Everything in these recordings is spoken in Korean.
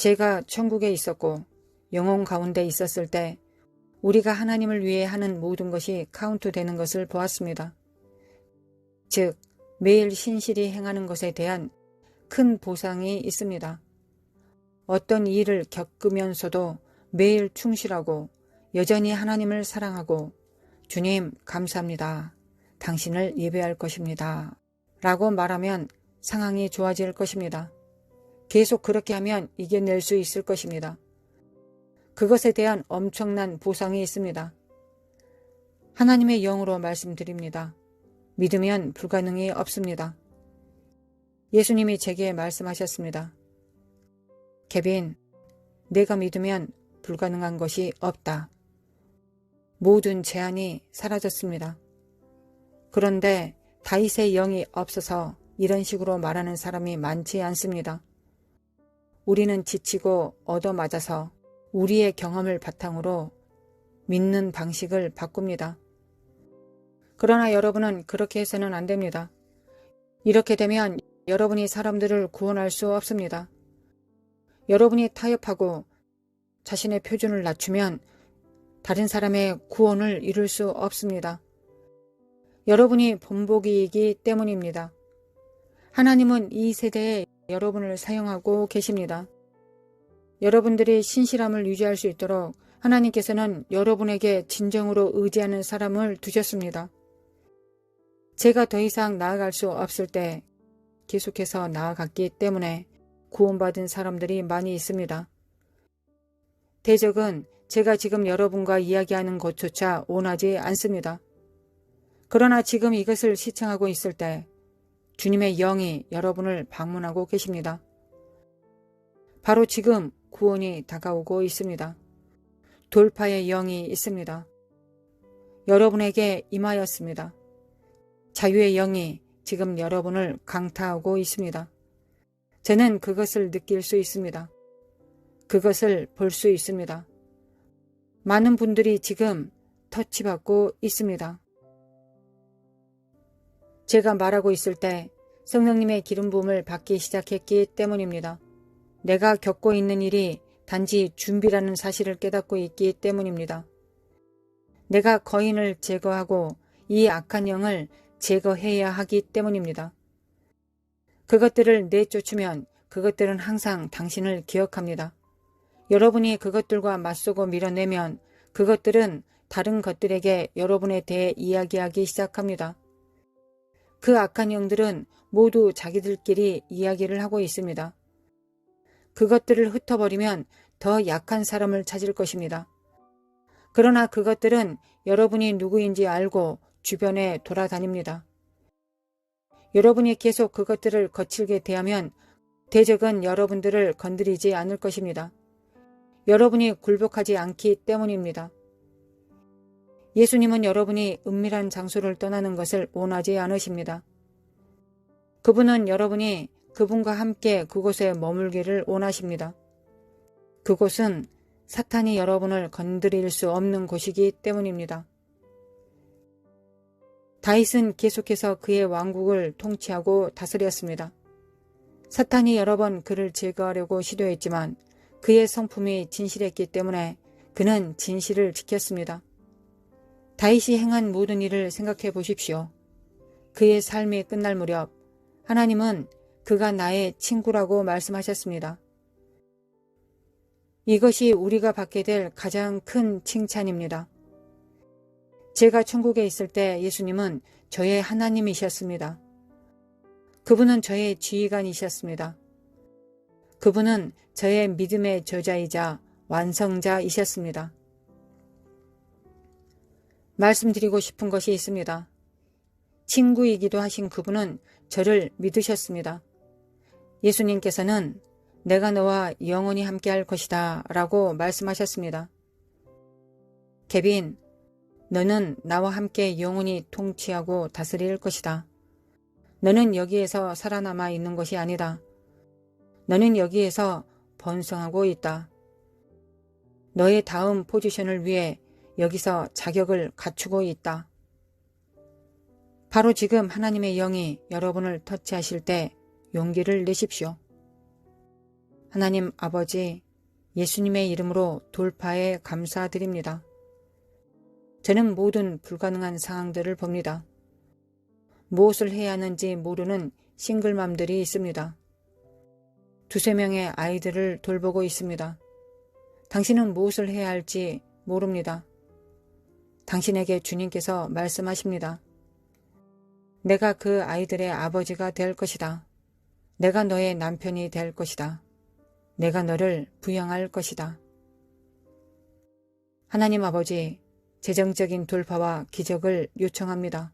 제가 천국에 있었고 영혼 가운데 있었을 때 우리가 하나님을 위해 하는 모든 것이 카운트되는 것을 보았습니다. 즉, 매일 신실히 행하는 것에 대한 큰 보상이 있습니다. 어떤 일을 겪으면서도 매일 충실하고 여전히 하나님을 사랑하고 주님 감사합니다. 당신을 예배할 것입니다. 라고 말하면 상황이 좋아질 것입니다. 계속 그렇게 하면 이겨낼 수 있을 것입니다. 그것에 대한 엄청난 보상이 있습니다. 하나님의 영으로 말씀드립니다. 믿으면 불가능이 없습니다. 예수님이 제게 말씀하셨습니다. 케빈, 내가 믿으면 불가능한 것이 없다. 모든 제한이 사라졌습니다. 그런데 다윗의 영이 없어서 이런 식으로 말하는 사람이 많지 않습니다. 우리는 지치고 얻어맞아서 우리의 경험을 바탕으로 믿는 방식을 바꿉니다. 그러나 여러분은 그렇게 해서는 안 됩니다. 이렇게 되면 여러분이 사람들을 구원할 수 없습니다. 여러분이 타협하고 자신의 표준을 낮추면 다른 사람의 구원을 이룰 수 없습니다. 여러분이 본보기이기 때문입니다. 하나님은 이 세대에 여러분을 사용하고 계십니다. 여러분들이 신실함을 유지할 수 있도록 하나님께서는 여러분에게 진정으로 의지하는 사람을 두셨습니다. 제가 더 이상 나아갈 수 없을 때 계속해서 나아갔기 때문에 구원받은 사람들이 많이 있습니다. 대적은 제가 지금 여러분과 이야기하는 것조차 원하지 않습니다. 그러나 지금 이것을 시청하고 있을 때 주님의 영이 여러분을 방문하고 계십니다. 바로 지금 구원이 다가오고 있습니다. 돌파의 영이 있습니다. 여러분에게 임하였습니다. 자유의 영이 지금 여러분을 강타하고 있습니다. 저는 그것을 느낄 수 있습니다. 그것을 볼 수 있습니다. 많은 분들이 지금 터치받고 있습니다. 제가 말하고 있을 때 성령님의 기름 부음을 받기 시작했기 때문입니다. 내가 겪고 있는 일이 단지 준비라는 사실을 깨닫고 있기 때문입니다. 내가 거인을 제거하고 이 악한 영을 제거해야 하기 때문입니다. 그것들을 내쫓으면 그것들은 항상 당신을 기억합니다. 여러분이 그것들과 맞서고 밀어내면 그것들은 다른 것들에게 여러분에 대해 이야기하기 시작합니다. 그 악한 영들은 모두 자기들끼리 이야기를 하고 있습니다. 그것들을 흩어버리면 더 약한 사람을 찾을 것입니다. 그러나 그것들은 여러분이 누구인지 알고 주변에 돌아다닙니다. 여러분이 계속 그것들을 거칠게 대하면 대적은 여러분들을 건드리지 않을 것입니다. 여러분이 굴복하지 않기 때문입니다. 예수님은 여러분이 은밀한 장소를 떠나는 것을 원하지 않으십니다. 그분은 여러분이 그분과 함께 그곳에 머물기를 원하십니다. 그곳은 사탄이 여러분을 건드릴 수 없는 곳이기 때문입니다. 다윗은 계속해서 그의 왕국을 통치하고 다스렸습니다. 사탄이 여러 번 그를 제거하려고 시도했지만 그의 성품이 진실했기 때문에 그는 진실을 지켰습니다. 다윗이 행한 모든 일을 생각해 보십시오. 그의 삶이 끝날 무렵 하나님은 그가 나의 친구라고 말씀하셨습니다. 이것이 우리가 받게 될 가장 큰 칭찬입니다. 제가 천국에 있을 때 예수님은 저의 하나님이셨습니다. 그분은 저의 지휘관이셨습니다. 그분은 저의 믿음의 저자이자 완성자이셨습니다. 말씀드리고 싶은 것이 있습니다. 친구이기도 하신 그분은 저를 믿으셨습니다. 예수님께서는 내가 너와 영원히 함께할 것이다 라고 말씀하셨습니다. 케빈, 너는 나와 함께 영원히 통치하고 다스릴 것이다. 너는 여기에서 살아남아 있는 것이 아니다. 너는 여기에서 번성하고 있다. 너의 다음 포지션을 위해 여기서 자격을 갖추고 있다. 바로 지금 하나님의 영이 여러분을 터치하실 때 용기를 내십시오. 하나님 아버지, 예수님의 이름으로 돌파에 감사드립니다. 저는 모든 불가능한 상황들을 봅니다. 무엇을 해야 하는지 모르는 싱글맘들이 있습니다. 두세 명의 아이들을 돌보고 있습니다. 당신은 무엇을 해야 할지 모릅니다. 당신에게 주님께서 말씀하십니다. 내가 그 아이들의 아버지가 될 것이다. 내가 너의 남편이 될 것이다. 내가 너를 부양할 것이다. 하나님 아버지, 재정적인 돌파와 기적을 요청합니다.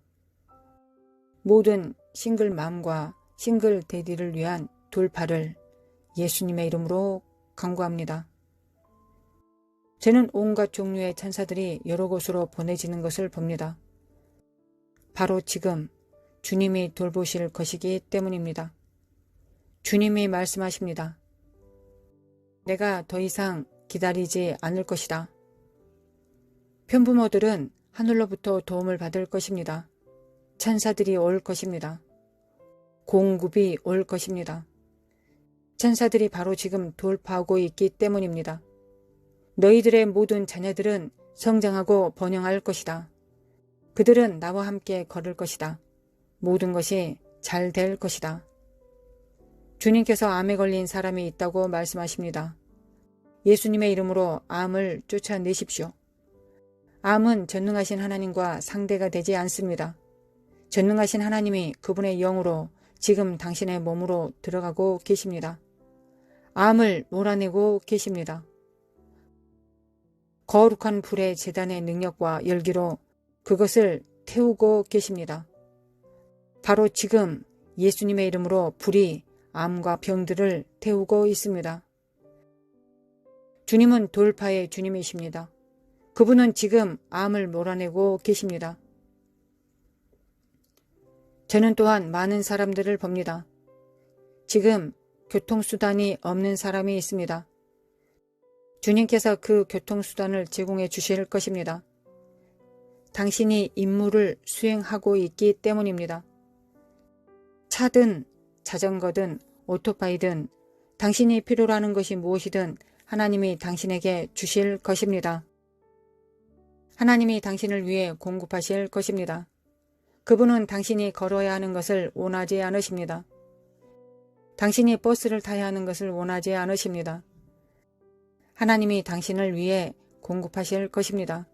모든 싱글맘과 싱글데디를 위한 돌파를 예수님의 이름으로 간구합니다. 저는 온갖 종류의 천사들이 여러 곳으로 보내지는 것을 봅니다. 바로 지금 주님이 돌보실 것이기 때문입니다. 주님이 말씀하십니다. 내가 더 이상 기다리지 않을 것이다. 편부모들은 하늘로부터 도움을 받을 것입니다. 천사들이 올 것입니다. 공급이 올 것입니다. 천사들이 바로 지금 돌파하고 있기 때문입니다. 너희들의 모든 자녀들은 성장하고 번영할 것이다. 그들은 나와 함께 걸을 것이다. 모든 것이 잘 될 것이다. 주님께서 암에 걸린 사람이 있다고 말씀하십니다. 예수님의 이름으로 암을 쫓아내십시오. 암은 전능하신 하나님과 상대가 되지 않습니다. 전능하신 하나님이 그분의 영으로 지금 당신의 몸으로 들어가고 계십니다. 암을 몰아내고 계십니다. 거룩한 불의 제단의 능력과 열기로 그것을 태우고 계십니다. 바로 지금 예수님의 이름으로 불이 암과 병들을 태우고 있습니다. 주님은 돌파의 주님이십니다. 그분은 지금 암을 몰아내고 계십니다. 저는 또한 많은 사람들을 봅니다. 지금 교통수단이 없는 사람이 있습니다. 주님께서 그 교통수단을 제공해 주실 것입니다. 당신이 임무를 수행하고 있기 때문입니다. 차든 자전거든 오토바이든 당신이 필요로 하는 것이 무엇이든 하나님이 당신에게 주실 것입니다. 하나님이 당신을 위해 공급하실 것입니다. 그분은 당신이 걸어야 하는 것을 원하지 않으십니다. 당신이 버스를 타야 하는 것을 원하지 않으십니다. 하나님이 당신을 위해 공급하실 것입니다.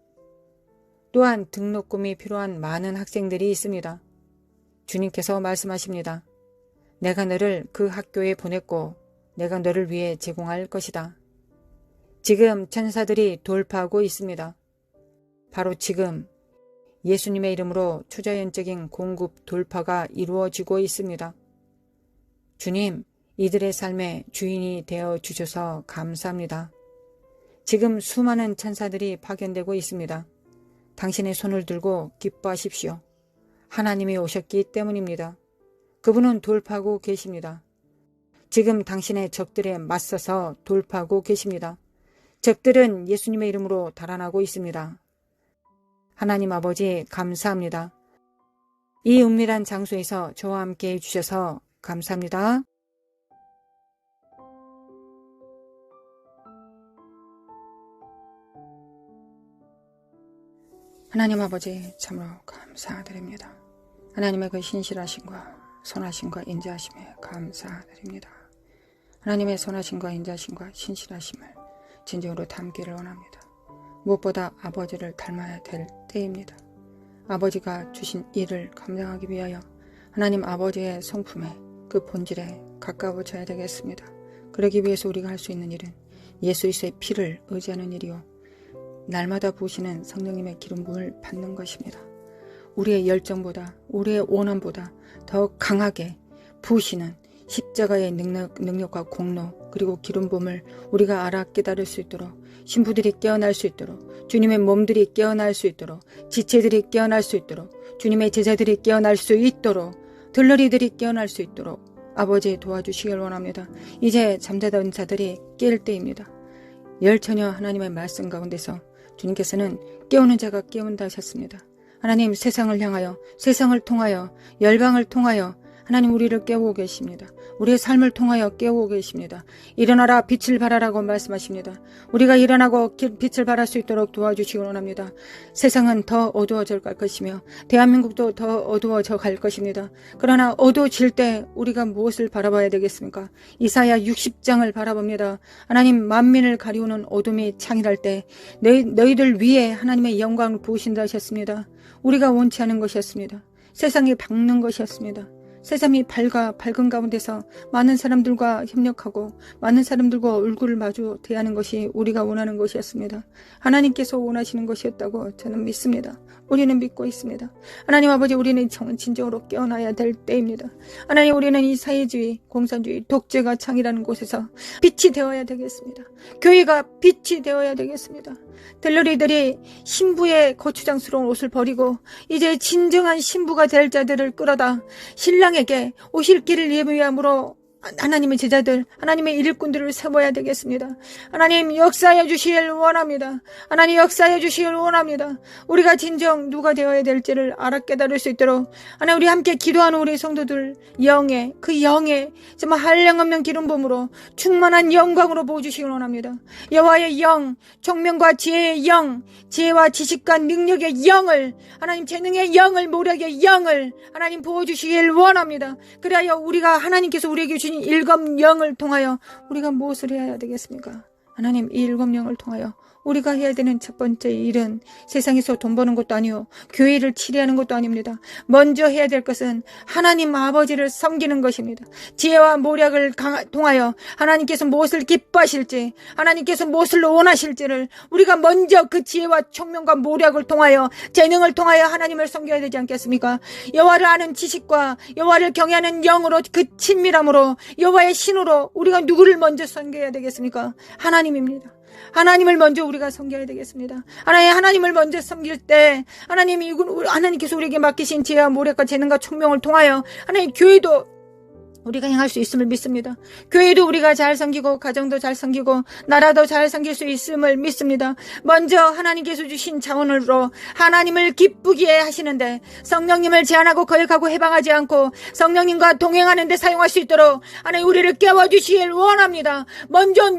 또한 등록금이 필요한 많은 학생들이 있습니다. 주님께서 말씀하십니다. 내가 너를 그 학교에 보냈고 내가 너를 위해 제공할 것이다. 지금 천사들이 돌파하고 있습니다. 바로 지금 예수님의 이름으로 초자연적인 공급 돌파가 이루어지고 있습니다. 주님, 이들의 삶의 주인이 되어 주셔서 감사합니다. 지금 수많은 천사들이 파견되고 있습니다. 당신의 손을 들고 기뻐하십시오. 하나님이 오셨기 때문입니다. 그분은 돌파하고 계십니다. 지금 당신의 적들에 맞서서 돌파하고 계십니다. 적들은 예수님의 이름으로 달아나고 있습니다. 하나님 아버지 감사합니다. 이 은밀한 장소에서 저와 함께 해주셔서 감사합니다. 하나님 아버지 참으로 감사드립니다. 하나님의 그 신실하심과 선하심과 인자하심에 감사드립니다. 하나님의 선하심과 인자하심과 신실하심을 진정으로 담기를 원합니다. 무엇보다 아버지를 닮아야 될 때입니다. 아버지가 주신 일을 감당하기 위하여 하나님 아버지의 성품에 그 본질에 가까워져야 되겠습니다. 그러기 위해서 우리가 할 수 있는 일은 예수 그리스도의 피를 의지하는 일이요 날마다 부으시는 성령님의 기름 부음을 받는 것입니다. 우리의 열정보다 우리의 원함보다 더 강하게 부으시는 십자가의 능력과 공로 그리고 기름 부음을 우리가 알아 깨달을 수 있도록 신부들이 깨어날 수 있도록 주님의 몸들이 깨어날 수 있도록 지체들이 깨어날 수 있도록 주님의 제자들이 깨어날 수 있도록 들러리들이 깨어날 수 있도록 아버지 도와주시길 원합니다. 이제 잠자던 자들이 깰 때입니다. 열처녀 하나님의 말씀 가운데서 주님께서는 깨우는 자가 깨운다 하셨습니다. 하나님 세상을 향하여 세상을 통하여 열방을 통하여 하나님 우리를 깨우고 계십니다. 우리의 삶을 통하여 깨우고 계십니다. 일어나라 빛을 발하라고 말씀하십니다. 우리가 일어나고 빛을 발할 수 있도록 도와주시기 원합니다. 세상은 더 어두워져 갈 것이며 대한민국도 더 어두워져 갈 것입니다. 그러나 어두워질 때 우리가 무엇을 바라봐야 되겠습니까? 이사야 60장을 바라봅니다. 하나님 만민을 가리우는 어둠이 창일할 때 너희들 위에 하나님의 영광을 부으신다 하셨습니다. 우리가 원치 않은 것이었습니다. 세상이 밝는 것이었습니다. 세상이 밝은 가운데서 많은 사람들과 협력하고 많은 사람들과 얼굴을 마주 대하는 것이 우리가 원하는 것이었습니다. 하나님께서 원하시는 것이었다고 저는 믿습니다. 우리는 믿고 있습니다. 하나님 아버지, 우리는 진정으로 깨어나야 될 때입니다. 하나님, 우리는 이 사회주의, 공산주의, 독재가 창이라는 곳에서 빛이 되어야 되겠습니다. 교회가 빛이 되어야 되겠습니다. 들러리들이 신부의 거추장스러운 옷을 버리고 이제 진정한 신부가 될 자들을 끌어다 신랑에게 오실 길을 예비함으로 하나님의 제자들, 하나님의 일꾼들을 세워야 되겠습니다. 하나님 역사해 주시길 원합니다. 하나님 역사해 주시길 원합니다. 우리가 진정 누가 되어야 될지를 알아 깨달을 수 있도록 하나님, 우리 함께 기도하는 우리 성도들 영에, 그 영에 정말 한량없는 기름 부음으로 충만한 영광으로 부어주시길 원합니다. 여호와의 영, 총명과 지혜의 영, 지혜와 지식과 능력의 영을, 하나님 재능의 영을, 모략의 영을 하나님 부어주시길 원합니다. 그래야 우리가 하나님께서 우리에게 주신 일곱 영을 통하여 우리가 무엇을 해야 되겠습니까? 하나님, 이 일곱 영을 통하여 우리가 해야 되는 첫 번째 일은 세상에서 돈 버는 것도 아니요 교회를 치리하는 것도 아닙니다. 먼저 해야 될 것은 하나님 아버지를 섬기는 것입니다. 지혜와 모략을 통하여 하나님께서 무엇을 기뻐하실지, 하나님께서 무엇을 원하실지를 우리가 먼저 그 지혜와 총명과 모략을 통하여, 재능을 통하여 하나님을 섬겨야 되지 않겠습니까? 여호와를 아는 지식과 여호와를 경외하는 영으로, 그 친밀함으로, 여호와의 신으로 우리가 누구를 먼저 섬겨야 되겠습니까? 하나님입니다. 하나님을 먼저 우리가 섬겨야 되겠습니다. 하나님을 먼저 섬길 때 하나님께서 우리에게 맡기신 지혜와 모략과 재능과 총명을 통하여 하나님 교회도 우리가 행할 수 있음을 믿습니다. 교회도 우리가 잘 섬기고 가정도 잘 섬기고 나라도 잘 섬길 수 있음을 믿습니다. 먼저 하나님께서 주신 자원으로 하나님을 기쁘게 하시는데 성령님을 제한하고 거역하고 해방하지 않고 성령님과 동행하는 데 사용할 수 있도록 하나님 우리를 깨워주시길 원합니다. 먼저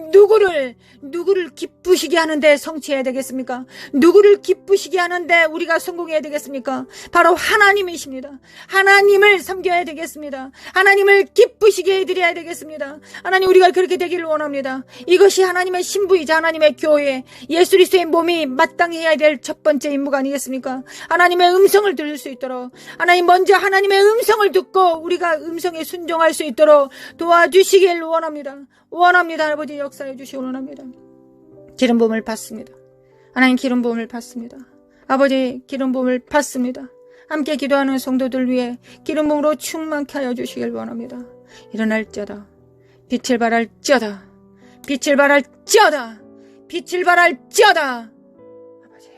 누구를 기쁘시게 하는데 성취해야 되겠습니까? 누구를 기쁘시게 하는데 우리가 성공해야 되겠습니까? 바로 하나님이십니다. 하나님을 섬겨야 되겠습니다. 하나님을 기쁘시게 해드려야 되겠습니다. 하나님, 우리가 그렇게 되기를 원합니다. 이것이 하나님의 신부이자 하나님의 교회, 예수 그리스도의 몸이 마땅히 해야 될 첫 번째 임무가 아니겠습니까? 하나님의 음성을 들을 수 있도록 하나님, 먼저 하나님의 음성을 듣고 우리가 음성에 순종할 수 있도록 도와주시길 원합니다. 아버지 역사해 주시기 원합니다. 기름 부음을 받습니다. 하나님, 기름 부음을 받습니다. 아버지, 기름 부음을 받습니다. 함께 기도하는 성도들 위해 기름 부음으로 충만케 하여 주시길 원합니다. 일어날지어다. 빛을 발할지어다. 빛을 발할지어다. 빛을 발할지어다. 아버지,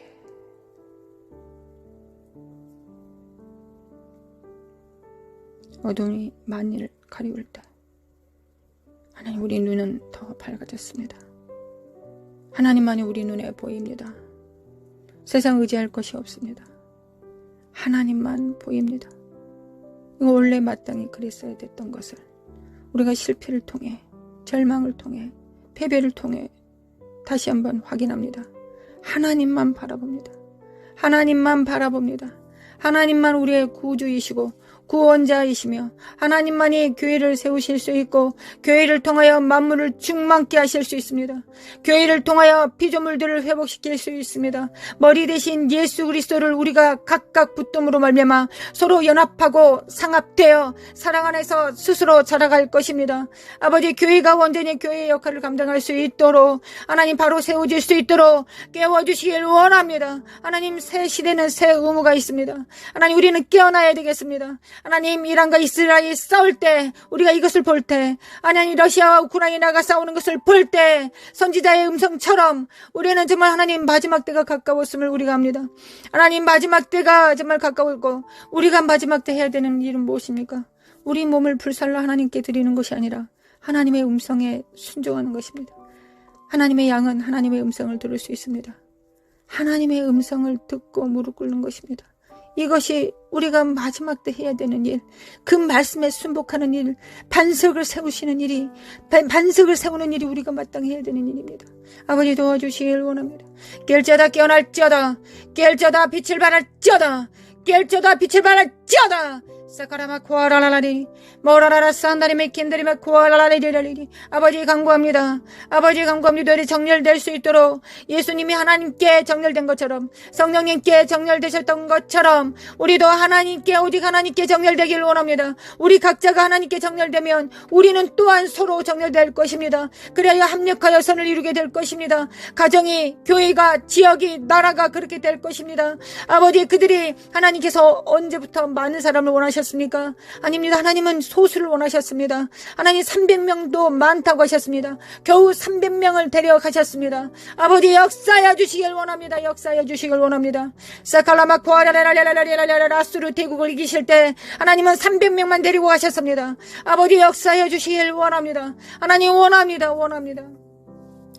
어둠이 만일을 가리울 때 하나님, 우리 눈은 더 밝아졌습니다. 하나님만이 우리 눈에 보입니다. 세상 의지할 것이 없습니다. 하나님만 보입니다. 이거 원래 마땅히 그랬어야 됐던 것을 우리가 실패를 통해, 절망을 통해, 패배를 통해 다시 한번 확인합니다. 하나님만 바라봅니다. 하나님만 바라봅니다. 하나님만 우리의 구주이시고 구원자이시며 하나님만이 교회를 세우실 수 있고 교회를 통하여 만물을 충만케 하실 수 있습니다. 교회를 통하여 피조물들을 회복시킬 수 있습니다. 머리 대신 예수 그리스도를 우리가 각각 붙듦으로 말미암아 서로 연합하고 상합되어 사랑 안에서 스스로 자라갈 것입니다. 아버지, 교회가 온전히 교회의 역할을 감당할 수 있도록 하나님 바로 세워질 수 있도록 깨워주시길 원합니다. 하나님, 새 시대는 새 의무가 있습니다. 하나님, 우리는 깨어나야 되겠습니다. 하나님, 이란과 이스라엘이 싸울 때, 우리가 이것을 볼 때, 하나님, 러시아와 우크라이나가 싸우는 것을 볼 때, 선지자의 음성처럼 우리는 정말 하나님 마지막 때가 가까웠음을 우리가 압니다. 하나님, 마지막 때가 정말 가까웠고, 우리가 마지막 때 해야 되는 일은 무엇입니까? 우리 몸을 불살라 하나님께 드리는 것이 아니라 하나님의 음성에 순종하는 것입니다. 하나님의 양은 하나님의 음성을 들을 수 있습니다. 하나님의 음성을 듣고 무릎 꿇는 것입니다. 이것이 우리가 마지막 때 해야 되는 일, 그 말씀에 순복하는 일, 반석을 세우시는 일이, 반석을 세우는 일이 우리가 마땅히 해야 되는 일입니다. 아버지 도와주시길 원합니다. 깰지어다 깨어날지어다, 깰지어다 빛을 발할지어다, 깰지어다 빛을 발할지어다. 사카라마 코아라라라리 모라라라 산다리메 킨다리메 코아라라리리라리. 아버지 간구합니다. 아버지 간구합니다. 우리 정렬될 수 있도록 예수님이 하나님께 정렬된 것처럼, 성령님께 정렬되셨던 것처럼 우리도 하나님께, 오직 하나님께 정렬되길 원합니다. 우리 각자가 하나님께 정렬되면 우리는 또한 서로 정렬될 것입니다. 그래야 합력하여 선을 이루게 될 것입니다. 가정이, 교회가, 지역이, 나라가 그렇게 될 것입니다. 아버지, 그들이 하나님께서 언제부터 많은 사람을 원하셨습니까? 아닙니다. 하나님은 소수를 원하셨습니다. 하나님 300명도 많다고 하셨습니다. 겨우 300명을 데려가셨습니다. 아버지 역사해 주시길 원합니다. 역사해 주시길 원합니다. 사칼라마코아라라라라라라라라스루 대국을 이기실 때 하나님은 300명만 데리고 가셨습니다. 아버지 역사해 주시길 원합니다. 하나님 원합니다.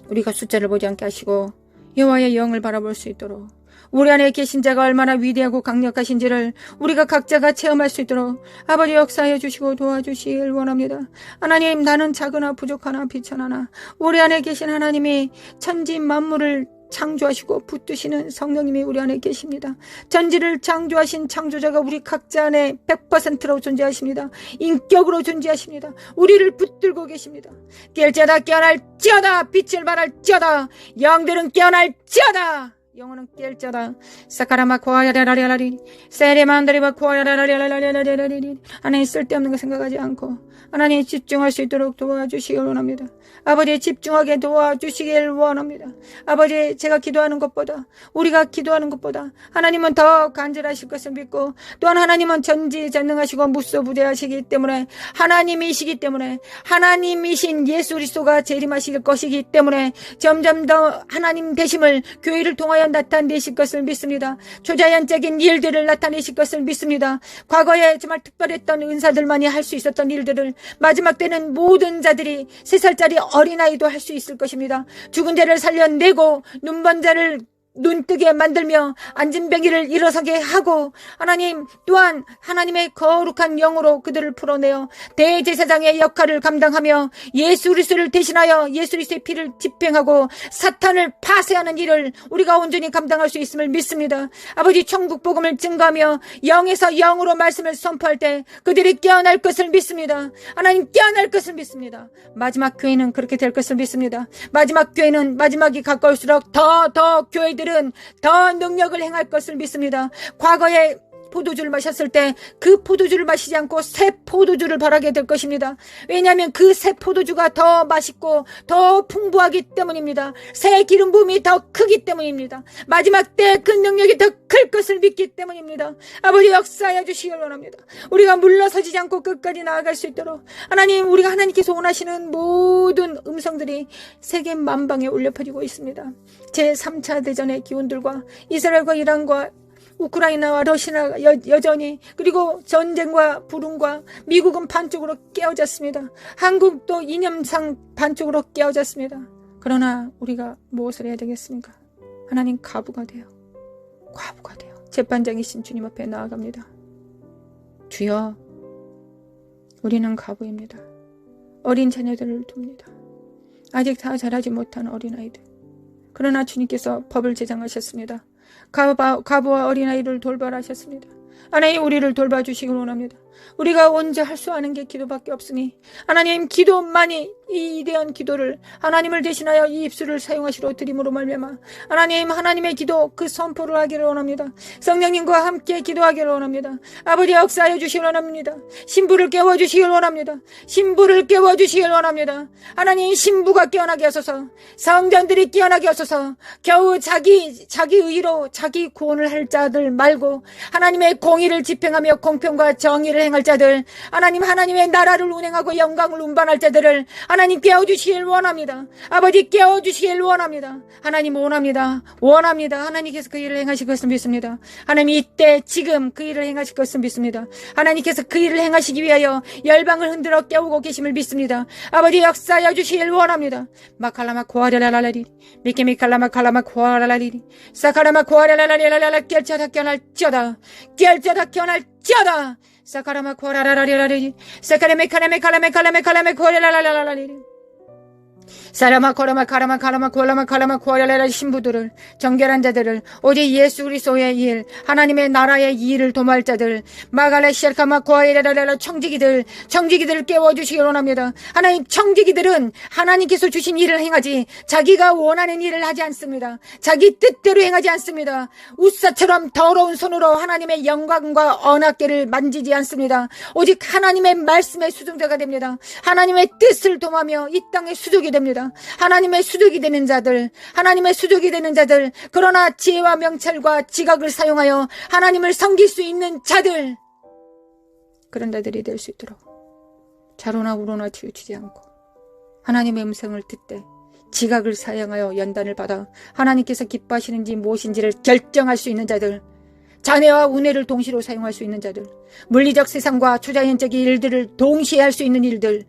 우리가 숫자를 보지 않게 하시고 여호와의 영을 바라볼 수 있도록, 우리 안에 계신 자가 얼마나 위대하고 강력하신지를 우리가 각자가 체험할 수 있도록 아버지 역사해 주시고 도와주시길 원합니다. 하나님, 나는 작으나 부족하나 비천하나 우리 안에 계신 하나님이 천지 만물을 창조하시고 붙드시는 성령님이 우리 안에 계십니다. 전지를 창조하신 창조자가 우리 각자 안에 100%로 존재하십니다. 인격으로 존재하십니다. 우리를 붙들고 계십니다. 깰지어다 깨어날지어다, 빛을 발할지어다, 영들은 깨어날지어다, 영혼은 깰지어다. 사카라마 코아야라라라라리 세레만다리바 코아야라라라라라라라리. 하나님, 쓸데없는 거 생각하지 않고 하나님 집중할 수 있도록 도와주시길 원합니다. 아버지 집중하게 도와주시길 원합니다. 아버지, 제가 기도하는 것보다, 우리가 기도하는 것보다 하나님은 더 간절하실 것을 믿고, 또한 하나님은 전지전능하시고 무소부재하시기 때문에, 하나님이시기 때문에, 하나님이신 예수 그리스도가 재림하실 것이기 때문에 점점 더 하나님 되심을 교회를 통하여 나타내실 것을 믿습니다. 초자연적인 일들을 나타내실 것을 믿습니다. 과거에 정말 특별했던 은사들만이 할 수 있었던 일들을 마지막 때는 모든 자들이, 3살짜리 어린아이도 할 수 있을 것입니다. 죽은 자를 살려내고 눈먼 자를 눈뜨게 만들며 앉은 병이를 일어서게 하고, 하나님 또한 하나님의 거룩한 영으로 그들을 풀어내어 대제사장의 역할을 감당하며 예수 그리스도를 대신하여 예수 그리스도의 피를 집행하고 사탄을 파쇄하는 일을 우리가 온전히 감당할 수 있음을 믿습니다. 아버지, 천국 복음을 증거하며 영에서 영으로 말씀을 선포할 때 그들이 깨어날 것을 믿습니다. 하나님, 깨어날 것을 믿습니다. 마지막 교회는 그렇게 될 것을 믿습니다. 마지막 교회는 마지막이 가까울수록 더 교회들은 더 능력을 행할 것을 믿습니다. 과거에 포도주를 마셨을 때 그 포도주를 마시지 않고 새 포도주를 바라게 될 것입니다. 왜냐하면 그 새 포도주가 더 맛있고 더 풍부하기 때문입니다. 새 기름 부음이 더 크기 때문입니다. 마지막 때 그 능력이 더 클 것을 믿기 때문입니다. 아버지 역사해 주시길 원합니다. 우리가 물러서지 않고 끝까지 나아갈 수 있도록 하나님, 우리가 하나님께서 원하시는 모든 음성들이 세계 만방에 울려 퍼지고 있습니다. 제3차 대전의 기운들과 이스라엘과 이란과 우크라이나와 러시아가 여전히, 그리고 전쟁과 불운과 미국은 반쪽으로 깨어졌습니다. 한국도 이념상 반쪽으로 깨어졌습니다. 그러나 우리가 무엇을 해야 되겠습니까? 하나님, 과부가 돼요. 재판장이신 주님 앞에 나아갑니다. 주여, 우리는 과부입니다. 어린 자녀들을 둡니다. 아직 다 자라지 못한 어린아이들. 그러나 주님께서 법을 제정하셨습니다. 과부와 어린아이를 돌봐하셨습니다. 하나님, 우리를 돌봐주시기 원합니다. 우리가 언제 할 수 아는 게 기도밖에 없으니 하나님, 기도만이 이 위대한 기도를 하나님을 대신하여 이 입술을 사용하시러 드림으로 말미암아 하나님, 하나님의 기도 그 선포를 하기를 원합니다. 성령님과 함께 기도하기를 원합니다. 아버지 역사해 주시길 원합니다. 신부를 깨워주시길 원합니다. 하나님, 신부가 깨어나게 하소서. 성전들이 깨어나게 하소서. 겨우 자기 의로 자기 구원을 할 자들 말고 하나님의 공의를 집행하며 공평과 정의를 행할 자들, 하나님 하나님의 나라를 운행하고 영광을 운반할 자들을 하나님 깨워주시길 원합니다. 아버지 깨워주시길 원합니다. 하나님 원합니다. 하나님께서 그 일을 행하실 것을 믿습니다. 하나님 이때 지금 그 일을 행하실 것을 믿습니다. 하나님께서 그 일을 행하시기 위하여 열방을 흔들어 깨우고 계심을 믿습니다. 아버지 역사하여 주시길 원합니다. 마칼라마 코아라라라리 미케미칼라마 칼라마 코아라라리 사카라마 코아라라라라라 결자다 깨어날지어다 사카라마 코아라라라라리 사카레메카레메칼라메칼라메칼라메 코아라라라라리 사라마 코라마 카라마 코알라라 신부들을 정결한 자들을 오직 예수 그리스도의 일 하나님의 나라의 일을 도모할 자들 마갈라 시알카마 코아이라라라 청지기들을 깨워주시기 원합니다. 하나님 청지기들은 하나님께서 주신 일을 행하지 자기가 원하는 일을 하지 않습니다. 자기 뜻대로 행하지 않습니다. 우사처럼 더러운 손으로 하나님의 영광과 언약궤를 만지지 않습니다. 오직 하나님의 말씀의 수종자가 됩니다. 하나님의 뜻을 도모하며 이 땅의 수족이 됩니다. 하나님의 수족이 되는 자들, 그러나 지혜와 명철과 지각을 사용하여 하나님을 섬길 수 있는 자들, 그런 자들이 될 수 있도록 좌로나 우로나 치우치지 않고 하나님의 음성을 듣되 지각을 사용하여 연단을 받아 하나님께서 기뻐하시는지 무엇인지를 결정할 수 있는 자들, 자네와 운해를 동시로 사용할 수 있는 자들, 물리적 세상과 초자연적인 일들을 동시에 할 수 있는 일들,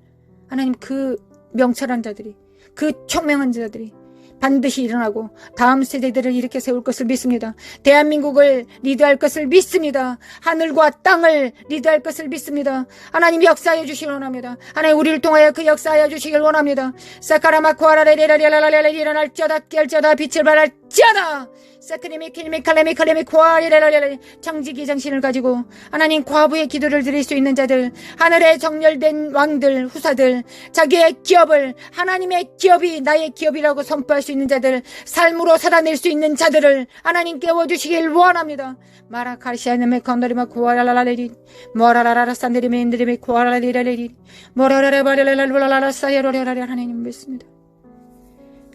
하나님 그 명철한 자들이, 그 총명한 자들이 반드시 일어나고 다음 세대들을 일으켜 세울 것을 믿습니다. 대한민국을 리드할 것을 믿습니다. 하늘과 땅을 리드할 것을 믿습니다. 하나님 역사해 주시길 원합니다. 하나님 우리를 통하여 그 역사하여 주시길 원합니다. 사카라마코아라레레라레라레 일어날지어다 깰지어다 빛을 발할지어다 사크리미키미칼레미칼레미 코아리레라레 정직이 정신을 가지고 하나님 과부의 기도를 드릴 수 있는 자들, 하늘에 정렬된 왕들, 후사들, 자기의 기업을 하나님의 기업이 나의 기업이라고 선포할 수 있는 자들, 삶으로 살아낼 수 있는 자들을 하나님 깨워주시길 원합니다. 마라카시아네메 건더리마 코아라라레리 모라라라라 산데리메 인드리메 코아라리라레리 모라라라바레라라라라 사이로레라레 하나님 믿습니다.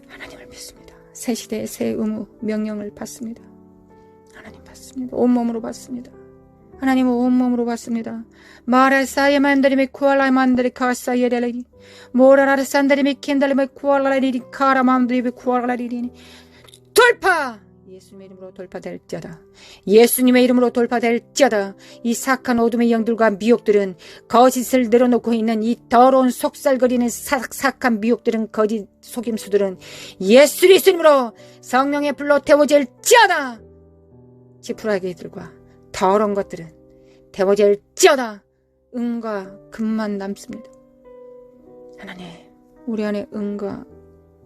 하나님을 믿습니다. 새 시대의 새 의무 명령을 받습니다. 하나님 받습니다. 온몸으로 받습니다. 하나님은 온몸으로 받습니다. 마라사이에 만다리메 쿠알라이 만다리 카사이에레레리 모라라라 산다리메 켄달리메 쿠알라리리 카라맘드리베 쿠알라리리 돌파! 예수님의 이름으로 돌파될지어다. 예수님의 이름으로 돌파될지어다. 이 사악한 어둠의 영들과 미혹들은 거짓을 늘어놓고 있는 이 더러운 속살거리는 사악한 미혹들은 거짓 속임수들은 예수 그리스도로 성령의 불로 태워질지어다. 지푸라기들과 더러운 것들은 태워질지어다. 은과 금만 남습니다. 하나님 우리 안에 은과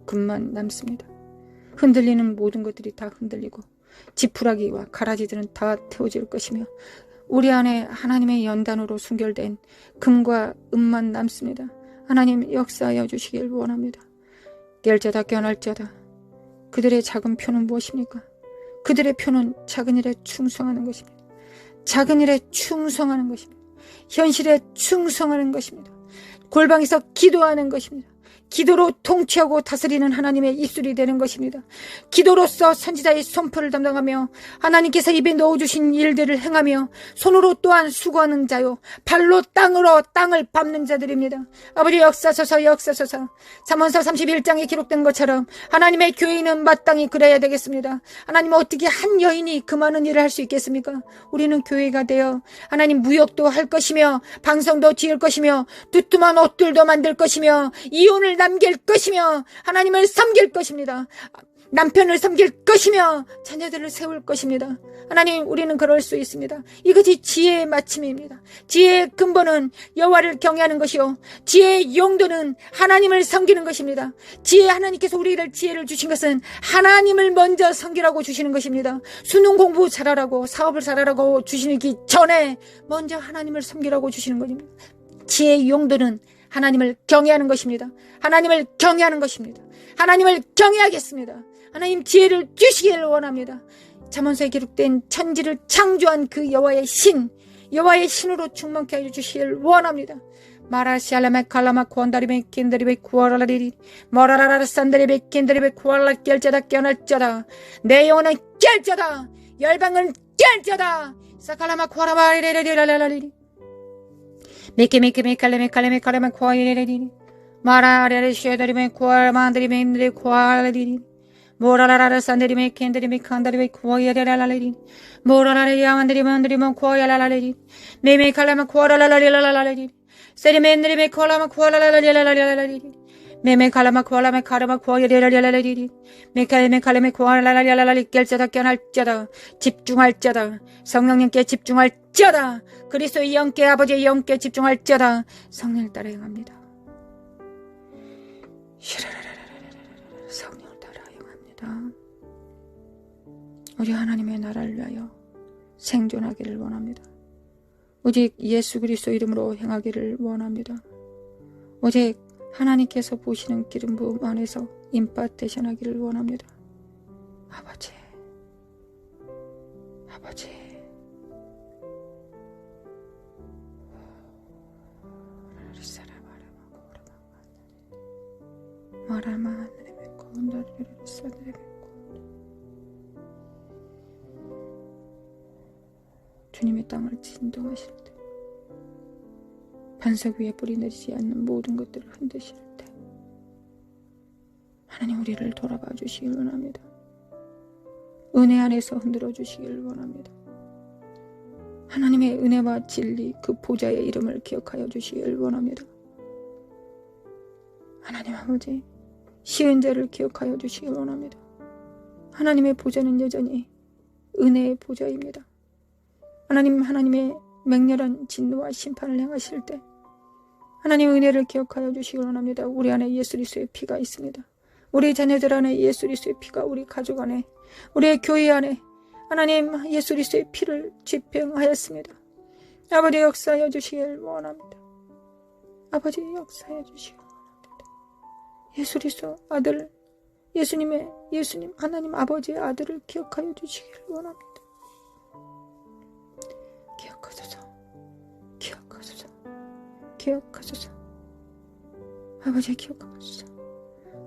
금만 남습니다. 흔들리는 모든 것들이 다 흔들리고 지푸라기와 가라지들은 다 태워질 것이며 우리 안에 하나님의 연단으로 순결된 금과 은만 남습니다. 하나님 역사하여 주시길 원합니다. 깰자다 깨어날자다. 그들의 작은 표는 무엇입니까? 그들의 표는 작은 일에 충성하는 것입니다. 작은 일에 충성하는 것입니다. 현실에 충성하는 것입니다. 골방에서 기도하는 것입니다. 기도로 통치하고 다스리는 하나님의 입술이 되는 것입니다. 기도로서 선지자의 선포를 담당하며 하나님께서 입에 넣어주신 일들을 행하며 손으로 또한 수고하는 자요 발로 땅을 밟는 자들입니다. 아버지 역사소서 잠언서 31장에 기록된 것처럼 하나님의 교회는 마땅히 그래야 되겠습니다. 하나님 어떻게 한 여인이 그 많은 일을 할 수 있겠습니까? 우리는 교회가 되어 하나님 무역도 할 것이며 방송도 지을 것이며 두툼한 옷들도 만들 것이며 이혼을 남길 것이며 하나님을 섬길 것입니다. 남편을 섬길 것이며 자녀들을 세울 것입니다. 하나님 우리는 그럴 수 있습니다. 이것이 지혜의 마침입니다. 지혜의 근본은 여호와를 경외하는 것이요 지혜의 용도는 하나님을 섬기는 것입니다. 하나님께서 우리를 지혜를 주신 것은 하나님을 먼저 섬기라고 주시는 것입니다. 수능 공부 잘하라고 사업을 잘하라고 주시기 전에 먼저 하나님을 섬기라고 주시는 것입니다. 지혜의 용도는 하나님을 경외하는 것입니다. 하나님을 경외하는 것입니다. 하나님을 경외하겠습니다. 하나님 지혜를 주시기를 원합니다. 잠언서에 기록된 천지를 창조한 그 여호와의 신으로 충만케 하여 주시기를 원합니다. 마라시알라메 칼라마 쿠안다리메 킨다리베 쿠아라리리 모라라라 산다리베 킨다리베 쿠알라 깰자다 깨어날자다. 내 영혼은 깰자다. 열방은 깰자다. 사칼라마 쿠아라바리리리라라리리 메케메케메칼레메칼레메칼레메 코아이레리리 마라레레 쉐다리메 코알만드리메 임드리 코알리리 모라라라 산드리메 캔드리메 칸다리메 코아이레라라리리 모라라레 야만드리메 안드리메 코아이라라리리 메메칼레메 코아라라라리라라리리 세리메 코알라마 코알라라리라라리리 메메칼라마 코알라메 카르마 코아이레라라리리 메칼레메 코알라라리라라리 깰자다 깨날자다 집중할자다 성령님께 집중할자다 그리스도의 영께 아버지의 영께 집중할자다 성령을 따라 행합니다. 성령을 따라 행합니다. 우리 하나님의 나라를 위하여 생존하기를 원합니다. 오직 예수 그리스도 이름으로 행하기를 원합니다. 오직 하나님께서 보시는 기름 부음 안에서 임파테이션 하기를 원합니다. 아버지 주님의 땅을 진동하실 때 반석 위에 뿌리 내리지 않는 모든 것들을 흔드실 때 하나님 우리를 돌아봐 주시길 원합니다. 은혜 안에서 흔들어 주시길 원합니다. 하나님의 은혜와 진리 그 보좌의 이름을 기억하여 주시길 원합니다. 하나님 아버지 쉬운 자를 기억하여 주시길 원합니다. 하나님의 보좌는 여전히 은혜의 보좌입니다. 하나님의 맹렬한 진노와 심판을 행하실 때 하나님 은혜를 기억하여 주시기 원합니다. 우리 안에 예수 그리스도의 피가 있습니다. 우리 자녀들 안에 예수 그리스도의 피가 우리 가족 안에 우리의 교회 안에 하나님 예수 그리스도의 피를 집행하였습니다. 아버지 역사하여 주시길 원합니다. 아버지 역사하여 주시길 원합니다. 예수 그리스도 아들 예수님 하나님 아버지의 아들을 기억하여 주시길 원합니다. 기억하소서. 아버지 기억하소서.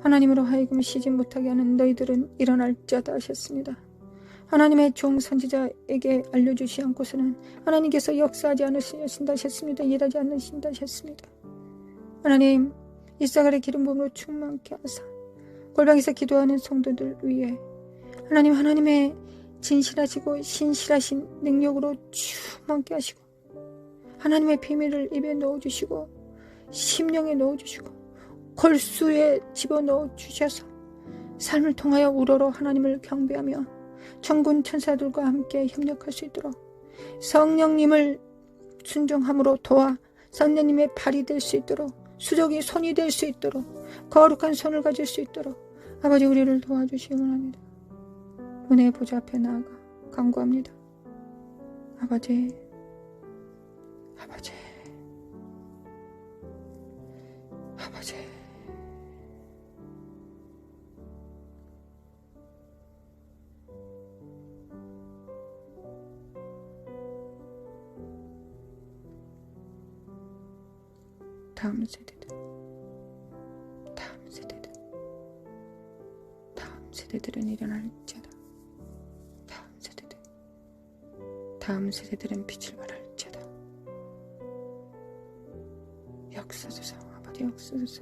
하나님으로 하여금 쉬지 못하게 하는 너희들은 일어날 자다 하셨습니다. 하나님의 종 선지자에게 알려주시 않고서는 하나님께서 역사하지 않으신다 하셨습니다. 일하지 않으신다 하셨습니다. 하나님 이사갈의 기름 부음으로 충만케 하사 골방에서 기도하는 성도들 위해 하나님 하나님의 진실하시고 신실하신 능력으로 충만케 하시고 하나님의 비밀을 입에 넣어주시고 심령에 넣어주시고 골수에 집어넣어 주셔서 삶을 통하여 우러러 하나님을 경배하며 천군 천사들과 함께 협력할 수 있도록 성령님을 순종함으로 도와 성령님의 발이 될 수 있도록 수족이 손이 될 수 있도록 거룩한 손을 가질 수 있도록 아버지 우리를 도와주시기 원합니다. 은혜의 보좌 앞에 나아가 간구합니다. 아버지 다음 세대들은 일어날 자다. 다음 세대들은 빛을 발할 자다. 역사소서 아버지 역사소서.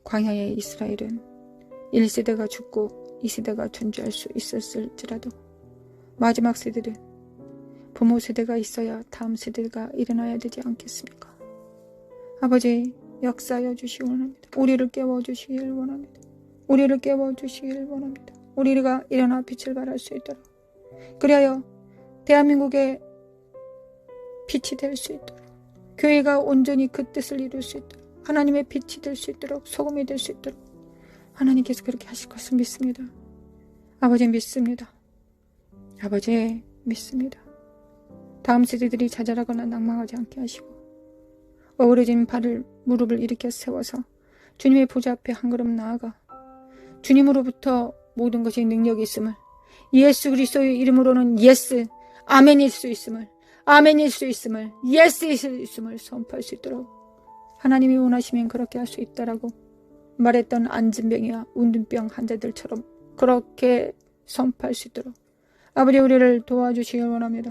광야의 이스라엘은 1세대가 죽고 2세대가 존재할 수 있었을지라도 마지막 세대는 부모 세대가 있어야 다음 세대가 일어나야 되지 않겠습니까? 아버지 역사하여 주시기 원합니다. 우리를 깨워주시길 원합니다. 우리가 일어나 빛을 발할 수 있도록 그리하여 대한민국의 빛이 될 수 있도록 교회가 온전히 그 뜻을 이룰 수 있도록 하나님의 빛이 될 수 있도록 소금이 될 수 있도록 하나님께서 그렇게 하실 것을 믿습니다. 아버지 믿습니다. 다음 세대들이 자잘하거나 낭망하지 않게 하시고 어우러진 무릎을 일으켜 세워서 주님의 보좌 앞에 한 걸음 나아가 주님으로부터 모든 것이 능력이 있음을 예수 그리스도의 이름으로는 예스 아멘일 수 있음을 예스일 수 있음을 선포할 수 있도록 하나님이 원하시면 그렇게 할 수 있다라고 말했던 안진병이야 운둔병 환자들처럼 그렇게 선포할 수 있도록 아버지 우리를 도와주시길 원합니다.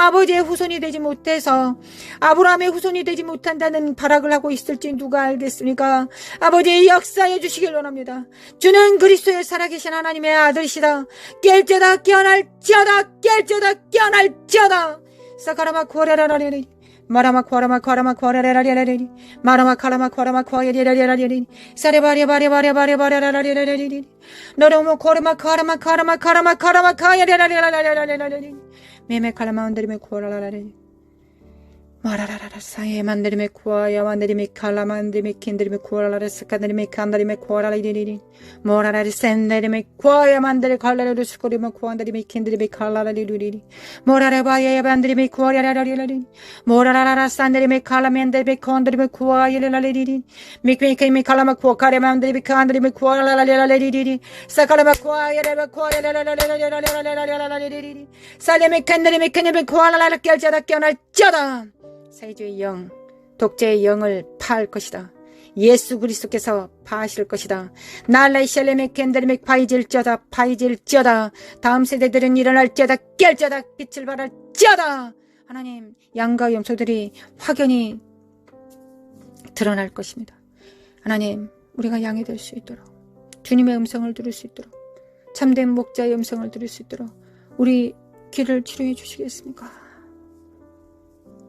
하나님 아버지의 후손이 되지 못해서 아브라함의 후손이 되지 못한다는 발악을 하고 있을지 누가 알겠습니까? 아버지 역사해 주시길 원합니다. 주는 그리스도의 살아계신 하나님의 아들이시다. 깰지어다 깨어날지어다 깰지어다 깨어날지어다. 사카라마 코레라라레리 마라마 코라마 코라마 코레라라레리 마라마 카라마 코라마 코레라라레리 사레바레바레바레바레바레라레리 너로모 코르마 카라마 카라마 카라마 카라마 카야레라레라레라레리 메메 칼라마 언데리메 코라라레리 마라라라라 사예 만데리메 코아야 만데리메 칼라 만데리메 킨데리메 코라라레 스카데리메 칸다리메 코라라리리리 모라라리 센데리메 코아야 만데리 칼라레르 스코리메 코안데리메 킨데리메 칼라라리리리 모라라바야 만데리메 코아야라라리리 모라라라라 산데리메 칼라 만데리메 콘데리메 코아야라라리리 미크미케미 칼라마 코카레 만데리메 칸데리메 코아라라리리리 사카라마 코아야라라 코아야라라라라라라라라라리리 살레메 칸데리메 칸데리메 코아라라라 깰자다 깨어날자다. 세주의 영, 독재의 영을 파할 것이다. 예수 그리스도께서 파하실 것이다. 날라이 샬레메 켄데르메 파이질쩌다 파이질쩌다. 다음 세대들은 일어날쩌다 깰쩌다 빛을 발할쩌다. 하나님 양과 염소들이 확연히 드러날 것입니다. 하나님, 우리가 양이 될 수 있도록, 주님의 음성을 들을 수 있도록, 참된 목자의 음성을 들을 수 있도록 우리 귀를 치료해 주시겠습니까?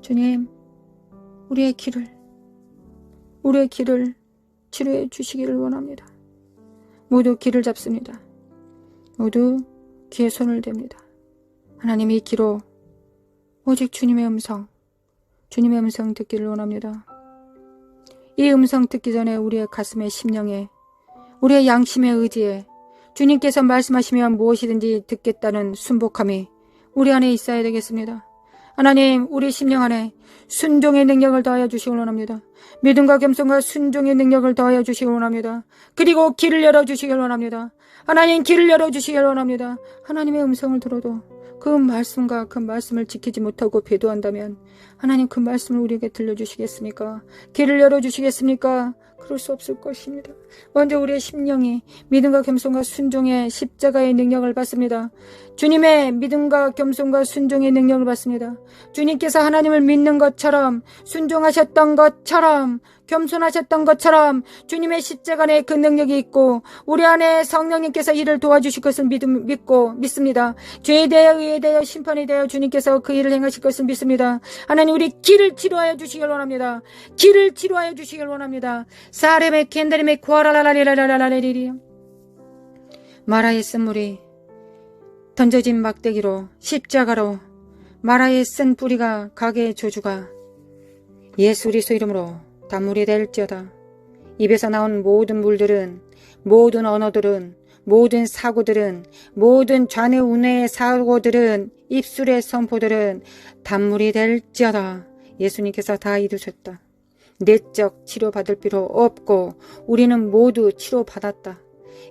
주님, 우리의 귀를 치료해 주시기를 원합니다. 모두 귀를 잡습니다. 모두 귀에 손을 댑니다. 하나님, 이 귀로 오직 주님의 음성 듣기를 원합니다. 이 음성 듣기 전에 우리의 가슴에, 심령에, 우리의 양심의 의지에 주님께서 말씀하시면 무엇이든지 듣겠다는 순복함이 우리 안에 있어야 되겠습니다. 하나님, 우리 심령 안에 순종의 능력을 더하여 주시기 원합니다. 믿음과 겸손과 순종의 능력을 더하여 주시기 원합니다. 그리고 길을 열어주시기 원합니다. 하나님, 길을 열어주시기 원합니다. 하나님의 음성을 들어도 그 말씀과 그 말씀을 지키지 못하고 배도한다면 하나님, 그 말씀을 우리에게 들려주시겠습니까? 길을 열어주시겠습니까? 그럴 수 없을 것입니다. 먼저 우리의 심령이 믿음과 겸손과 순종의 십자가의 능력을 받습니다. 주님의 믿음과 겸손과 순종의 능력을 받습니다. 주님께서 하나님을 믿는 것처럼, 순종하셨던 것처럼, 겸손하셨던 것처럼 주님의 십자가 안에 그 능력이 있고 우리 안에 성령님께서 이를 도와주실 것을 믿습니다. 죄에 대하여, 의에 대하여, 심판에 대하여 주님께서 그 일을 행하실 것을 믿습니다. 하나님, 우리 길을 치료하여 주시길 원합니다. 길을 치료하여 주시길 원합니다. 사레메 켄다리메 쿠아라라라라라라라리리. 마라의 쓴물이 던져진 막대기로, 십자가로 마라의 쓴 뿌리가, 가게의 조주가 예수 그리스도 이름으로 단물이 될지어다. 입에서 나온 모든 물들은, 모든 언어들은, 모든 사고들은, 모든 좌뇌우뇌의 사고들은, 입술의 선포들은 단물이 될지어다. 예수님께서 다 이루셨다. 내적 치료받을 필요 없고 우리는 모두 치료받았다.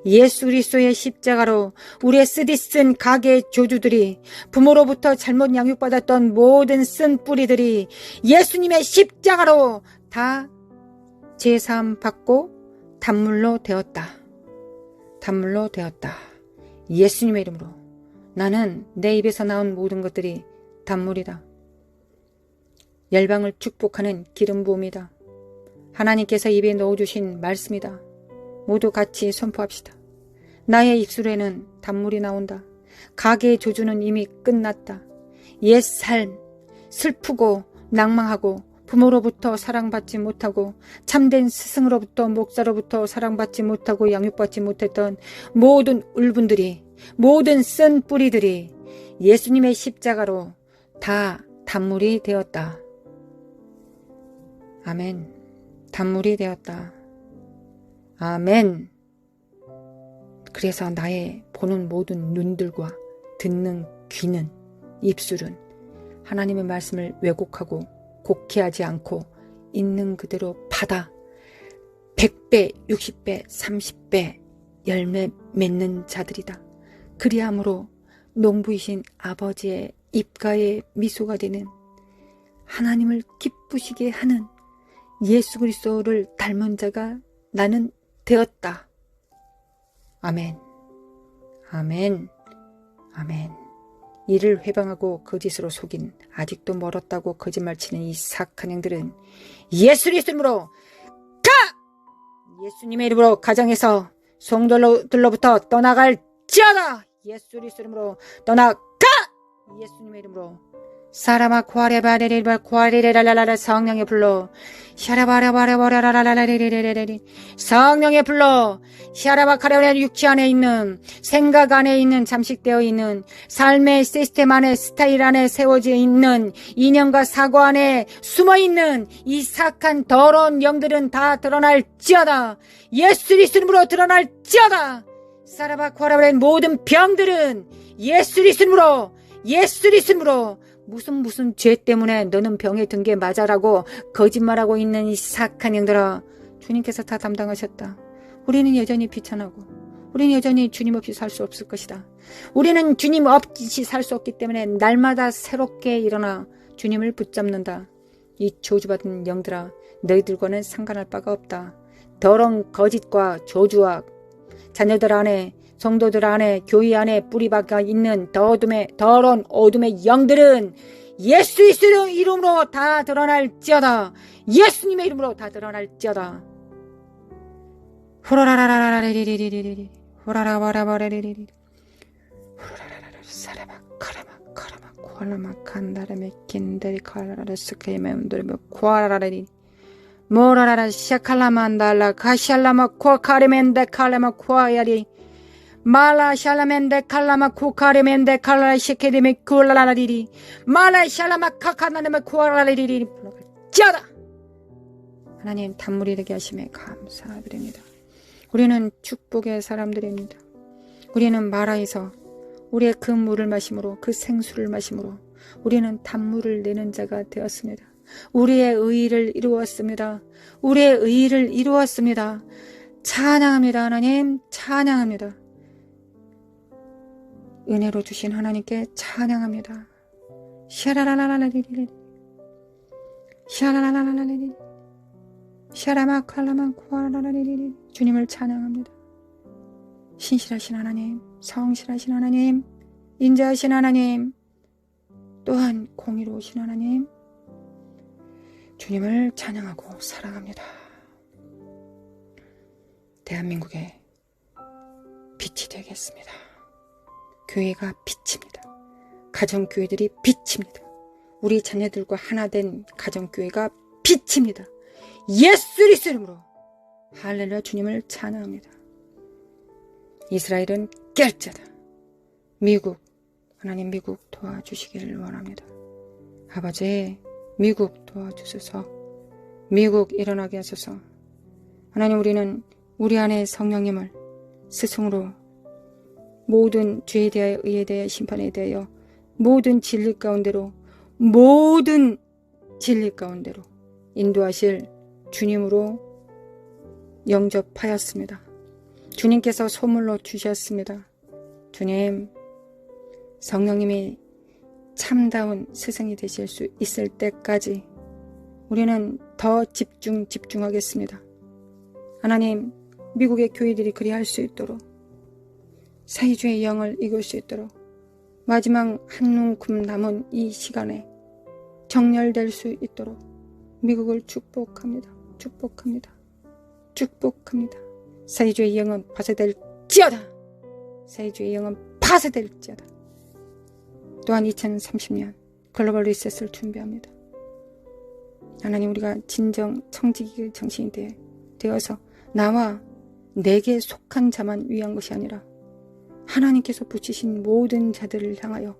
예수 그리스도의 십자가로 우리의 쓰디쓴 가게의 조주들이, 부모로부터 잘못 양육받았던 모든 쓴 뿌리들이 예수님의 십자가로 다 제사함 받고 단물로 되었다. 단물로 되었다. 예수님의 이름으로 나는 내 입에서 나온 모든 것들이 단물이다. 열방을 축복하는 기름 부음이다. 하나님께서 입에 넣어주신 말씀이다. 모두 같이 선포합시다. 나의 입술에는 단물이 나온다. 가게의 조주는 이미 끝났다. 옛 삶, 슬프고 낭망하고 부모로부터 사랑받지 못하고 참된 스승으로부터, 목사로부터 사랑받지 못하고 양육받지 못했던 모든 울분들이, 모든 쓴 뿌리들이 예수님의 십자가로 다 단물이 되었다. 아멘. 단물이 되었다. 아멘. 그래서 나의 보는 모든 눈들과 듣는 귀는, 입술은 하나님의 말씀을 왜곡하고 곡해하지 않고 있는 그대로 받아 100배, 60배, 30배 열매 맺는 자들이다. 그리함으로 농부이신 아버지의 입가에 미소가 되는, 하나님을 기쁘시게 하는 예수 그리스도를 닮은 자가 나는 되었다. 아멘. 아멘. 아멘. 이를 회방하고 거짓으로 속인, 아직도 멀었다고 거짓말치는 이 사악한 행들은 예수 그리스도로 가! 예수님의 이름으로 가정에서 성도들로부터 떠나갈지어다. 예수 그리스도로 떠나가! 예수님의 이름으로 사라마 쿠아레바레레바 쿠아레레랄랄라. 성령의 불로 샤라바라바라바라라라라레레레레레. 성령의 불로 샤라바카레레. 육체 안에 있는, 생각 안에 있는, 잠식되어 있는 삶의 시스템 안에, 스타일 안에 세워져 있는, 이념과 사고 안에 숨어 있는 이 사악한 더러운 영들은 다 드러날지어다. 예수 그리스도로 드러날지어다. 사라바 쿠아레바레. 모든 병들은 예수 그리스도로, 예수 그리스도로, 무슨 죄 때문에 너는 병에 든 게 맞아라고 거짓말하고 있는 이 사악한 영들아, 주님께서 다 담당하셨다. 우리는 여전히 비천하고 우리는 여전히 주님 없이 살 수 없을 것이다. 우리는 주님 없이 살 수 없기 때문에 날마다 새롭게 일어나 주님을 붙잡는다. 이 저주받은 영들아, 너희들과는 상관할 바가 없다. 더러운 거짓과 저주와 자녀들 안에 성도들 안에, 교회 안에 뿌리박아 있는 더러운 어둠의 영들은 예수 그리스도의 이름으로 다 드러날지어다. 예수님의 이름으로 다 드러날지어다. 후라라라라라리리리리리 후라라바라바라리리리 후라라라라 사라바 카라마 카라마 코알라마 칸다라메 킨데리 카라라라 스케이메 운드레메 코알라라리 모라라라 샤칼라만달라 카샬라마 코카리멘데 칼라마 코아야리 말라 샬라멘데 칼라마 코카리멘데 칼라 시케데메 콜라라리리 말라 샬라마 카카나데메 코알라리리리 짜다. 하나님 단물이 되게 하심에 감사드립니다. 우리는 축복의 사람들입니다. 우리는 마라에서 우리의 그 물을 마심으로, 그 생수를 마심으로 우리는 단물을 내는 자가 되었습니다. 우리의 의의를 이루었습니다. 우리의 의의를 이루었습니다. 찬양합니다. 하나님 찬양합니다. 은혜로 주신 하나님께 찬양합니다. 샤라라라라리리 샤라라라라리리 샤라마칼라만 코아라라리리 주님을 찬양합니다. 신실하신 하나님, 성실하신 하나님, 인자하신 하나님, 또한 공의로우신 하나님, 주님을 찬양하고 사랑합니다. 대한민국의 빛이 되겠습니다. 교회가 빛입니다. 가정교회들이 빛입니다. 우리 자녀들과 하나 된 가정교회가 빛입니다. 예수 그리스도 이름으로 할렐루야. 주님을 찬양합니다. 이스라엘은 깰자다. 미국, 하나님 미국 도와주시기를 원합니다. 아버지 미국 도와주소서. 미국 일어나게 하소서. 하나님 우리는 우리 안에 성령님을 스승으로 모든 죄에 대하여 의에 대하여 심판에 대하여 모든 진리 가운데로 인도하실 주님으로 영접하였습니다. 주님께서 소물로 주셨습니다. 주님, 성령님이 참다운 스승이 되실 수 있을 때까지 우리는 더 집중하겠습니다. 하나님, 미국의 교회들이 그리할 수 있도록 사회주의 영을 이길 수 있도록 마지막 한 움큼 남은 이 시간에 정렬될 수 있도록 미국을 축복합니다. 사회주의 영은 파쇄될지어다. 또한 2030년 글로벌 리셋을 준비합니다. 하나님 우리가 진정 청지기 정신이 되어서 나와 내게 속한 자만 위한 것이 아니라 하나님께서 붙이신 모든 자들을 향하여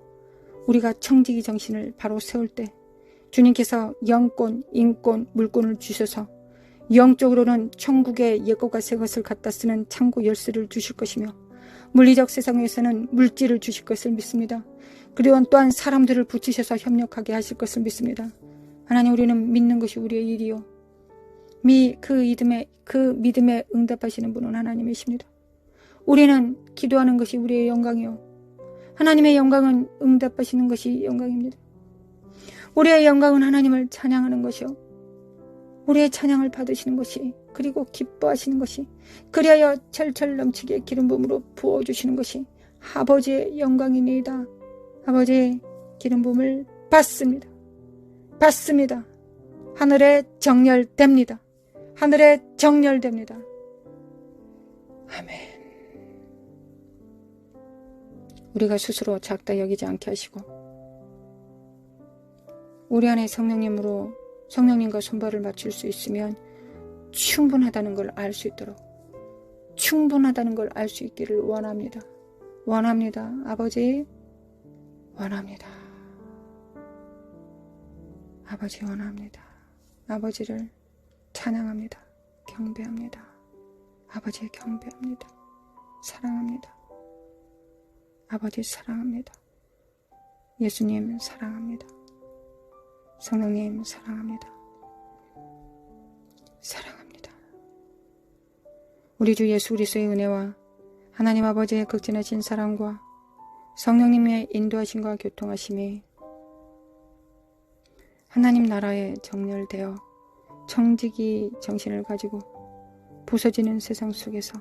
우리가 청지기 정신을 바로 세울 때 주님께서 영권, 인권, 물권을 주셔서 영적으로는 천국의 옛것과 새것을 갖다 쓰는 창고 열쇠를 주실 것이며 물리적 세상에서는 물질을 주실 것을 믿습니다. 그리고 또한 사람들을 붙이셔서 협력하게 하실 것을 믿습니다. 하나님 우리는 믿는 것이 우리의 일이요. 그 믿음에 응답하시는 분은 하나님이십니다. 우리는 기도하는 것이 우리의 영광이요. 하나님의 영광은 응답하시는 것이 영광입니다. 우리의 영광은 하나님을 찬양하는 것이요. 우리의 찬양을 받으시는 것이 그리고 기뻐하시는 것이 그리하여 철철 넘치게 기름 부음으로 부어주시는 것이 아버지의 영광이니이다. 아버지의 기름 부음을 받습니다. 하늘에 정렬됩니다. 아멘. 우리가 스스로 작다 여기지 않게 하시고 우리 안에 성령님과 손발을 맞출 수 있으면 충분하다는 걸 알 수 있기를 원합니다. 아버지 원합니다. 아버지를 찬양합니다. 경배합니다. 아버지 경배합니다. 사랑합니다. 아버지 사랑합니다. 예수님 사랑합니다. 성령님 사랑합니다. 우리 주 예수 그리스도의 은혜와 하나님 아버지의 극진하신 사랑과 성령님의 인도하심과 교통하심이 하나님 나라에 정렬되어 청지기 정신을 가지고 부서지는 세상 속에서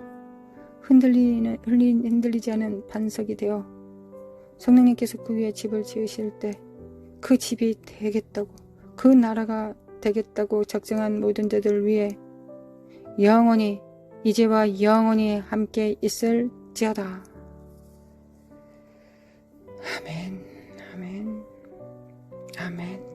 흔들리지 않은 반석이 되어 성령님께서 그 위에 집을 지으실 때 그 집이 되겠다고, 그 나라가 되겠다고 작정한 모든 자들 위해 영원히, 이제와 영원히 함께 있을지어다. 아멘, 아멘, 아멘.